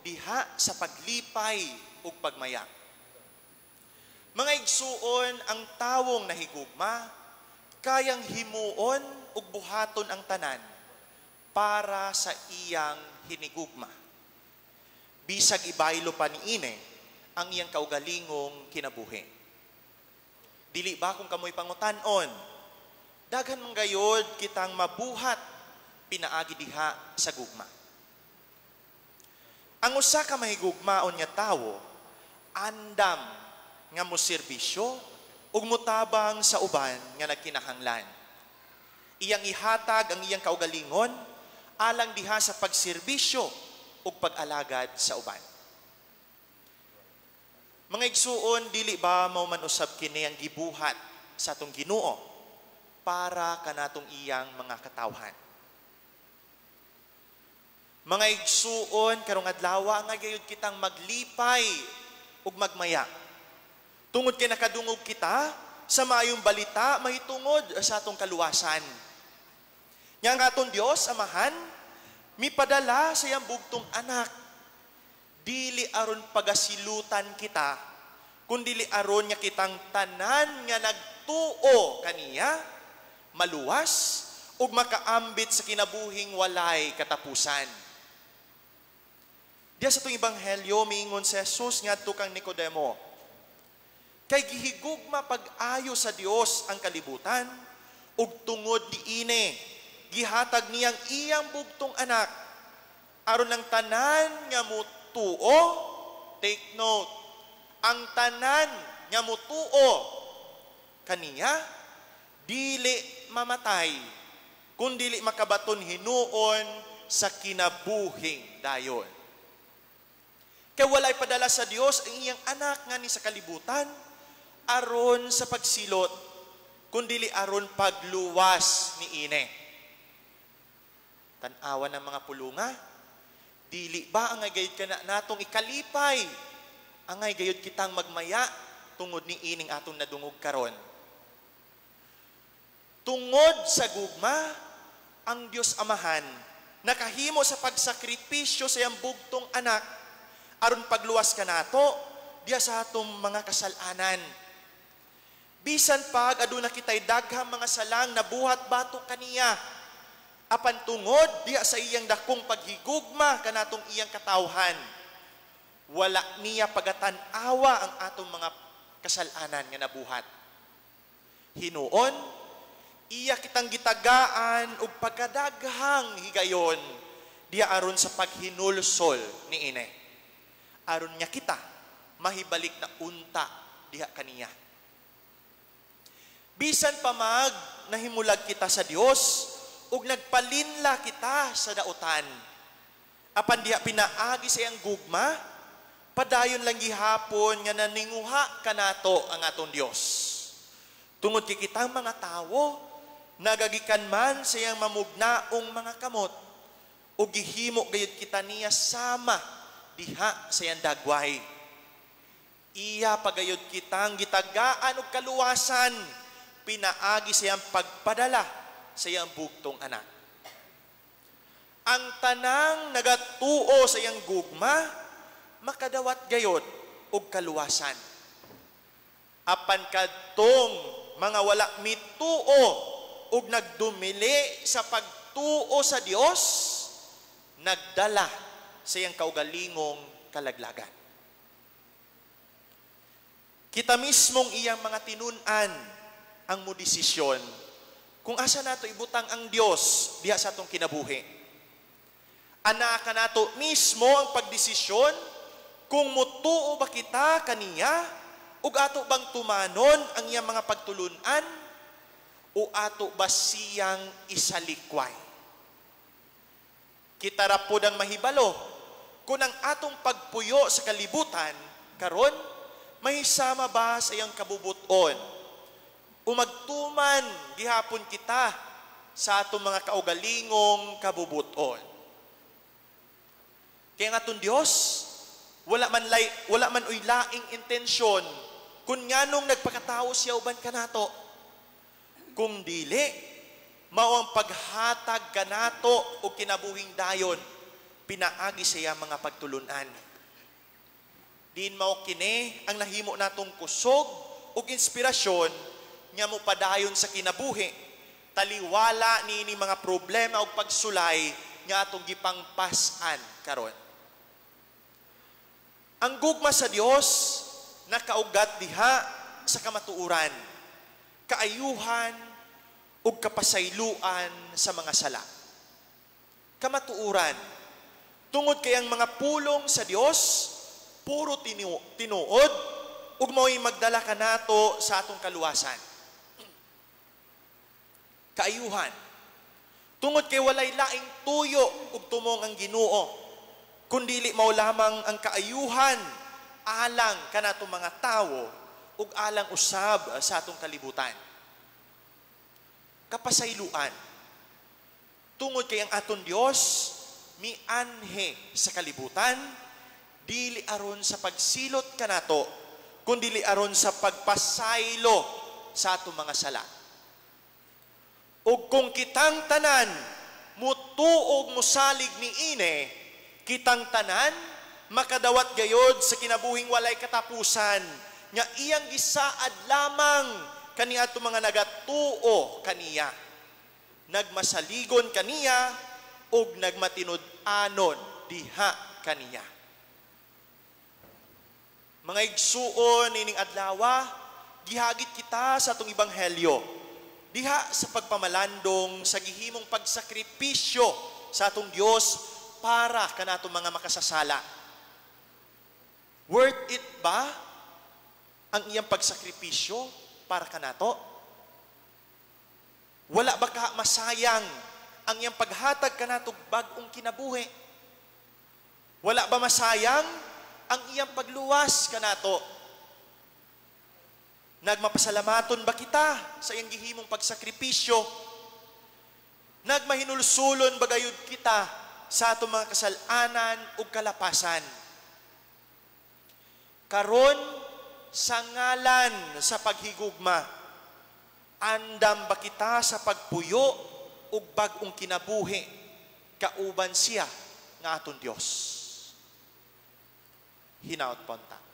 diha sa paglipay ug pagmaya. Mga igsuon, ang tawong nahigugma, kayang himuon ug buhaton ang tanan para sa iyang hinigugma. Bisag ibaylo pa niini ang iyang kaugalingong kinabuhi. Dili ba kung kamoy pangutan-on, daghan man gayod kitang mabuhat pinaagi diha sa gugma. Ang usa ka mahigugmaon nga tawo, andam nga moserbisyo ug mutabang sa uban nga nagkinahanglan. Iyang ihatag ang iyang kaugalingon alang diha sa pagserbisyo ug pag-alagad sa uban. Mga igsuon, dili ba mao man usab kini ang gibuhat sa atong Ginoo para kanatong iyang mga katawhan. Mga igsuon, karong adlaw nga gayud kitang maglipay ug magmaya. Tungod kay nakadungog kita sa maayong balita mahitungod sa atong kaluwasan. Nga ang atong Dios Amahan mipadala sa iyang bugtong anak, dili aron pagasilutan kita, kundi aron nga kitang tanan nga nagtuo kaniya, maluwas ug makaambit sa kinabuhing walay katapusan. Diya sa itong Ebanghelyo, miingon si Jesus ngadto kang Nicodemo, kay gihigugma pag-ayo sa Dios ang kalibutan, ug tungod diine, gihatag niyang iyang bugtong anak, aron ang tanan nga mutuo, take note, ang tanan nga mutuo kaniya, dili mamatay, kundi makabaton hinuon sa kinabuhing dayon. Kaya walay padala sa Dios ang iyang anak nga ni sa kalibutan, aron sa pagsilot, kundi aron pagluwas ni ine. Tanawa ng mga pulunga, dili ba ang gayud ka na natong ikalipay, ang gayud kitang magmaya, tungod ni ining atong nadungog karon. Tungod sa gugma, ang Dios Amahan nakahimo sa pagsakripisyo sa iyang bugtong anak, aron pagluwas ka nato diya sa atong mga kasalanan. Bisan pag aduna kitay daghang mga salang nabuhat batok kaniya, apan tungod diya sa iyang dakong paghigugma kanatong iyang katawhan, wala niya pagatan-awa ang atong mga kasalanan nga nabuhat. Hinuon, iya kitang gitagaan ug pagkadaghang higayon diya aron sa paghinulsol ni ine, aron niya kita mahibalik na unta diha kaniya. Bisan pamag nahimulag kita sa Dios ug nagpalinla kita sa dautan, apan diha pinaagi sa iyang gugma, padayon lang gihapon nga naninguha kanato ang aton Dios. Tungod kay kitang mga tawo nagagikan man sa iyang mamugnaong mga kamot, ug gihimo gayud kita niya sama diha sa iyang dagway. Iya pagayod kitang gitagaan ug kaluwasan, pinaagi sa iyang pagpadala sa iyang bugtong anak. Ang tanang nagatuo sa iyang gugma, makadawat gayod ug kaluwasan. Apan kadtong mga wala mituo ug nagdumili sa pagtuo sa Dios, nagdala sa iyang kaugalingong kalaglagan. Kita mismong iyang mga tinunan ang modesisyon kung asa nato ibutang ang Dios diha sa atong kinabuhi. Anaka nato mismo ang pagdesisyon kung mutuo ba kita kaniya ug ato bang tumanon ang iyang mga pagtulunan o ato ba siyang isalikway. Kita ra pod ang mahibalo kung ang atong pagpuyo sa kalibutan karon mahisama ba sa iyang kabubuton o magtuman gihapon kita sa atong mga kaugalingong kabubuton. Kaya nga atong Dios wala man uy laing intensyon kung nganong nagpakatao siya uban kanato, kung dili mao ang paghatag kanato o kinabuhing dayon pinaagi siya mga pagtulunan. Din mao kini ang nahimo natong kusog ug inspirasyon nga mo padayon sa kinabuhi. Taliwala niini mga problema ug pagsulay nga atong gipangpas-an karon. Ang gugma sa Dios nakaugat diha sa kamatuoran, kaayuhan ug kapasayloan sa mga sala. Kamatuoran, tungod kay ang mga pulong sa Dios puro tinuod ug mao'y magdala kanato sa atong kaluwasan. Kaayuhan, tungod kay walay laing tuyo ug tumong ang Ginoo, kundili mao lamang ang kaayuhan alang kanato mga tawo ug alang usab sa atong kalibutan. Kapasayloan, tungod kay ang aton Dios mianhe sa kalibutan, dili aron sa pagsilot kanato, kundi aron sa pagpasaylo sa atong mga sala. Ug kung kitang tanan mutuog mosalig niini, kitang tanan makadawat gayod sa kinabuhing walay katapusan, nga iyang gisaad lamang kaniadto mga nagatuo kaniya, nagmasaligon kaniya ug nagmatinud-anon diha kaniya. Mga igsuon ining adlaw, gihagit kita sa atong ebanghelyo diha sa pagpamalandong sa gihimong pagsakripisyo sa atong Dios para kanatong mga makasasala. Worth it ba ang iyang pagsakripisyo para kanato? Wala ba ka masayang ang iyang paghatag kanatong bag-ong kinabuhi? Wala ba masayang ang iyang pagluwas kanato? Nagmapasalamaton ba kita sa iyang gihimong pagsakripisyo? Nagmahinulsulon ba gayud kita sa atong mga kasalanan ug kalapasan? Karon sa ngalan sa paghigugma, andam ba kita sa pagpuyo ug bag-ong kinabuhi kauban siya nga aton Dios? Hinaot ponta.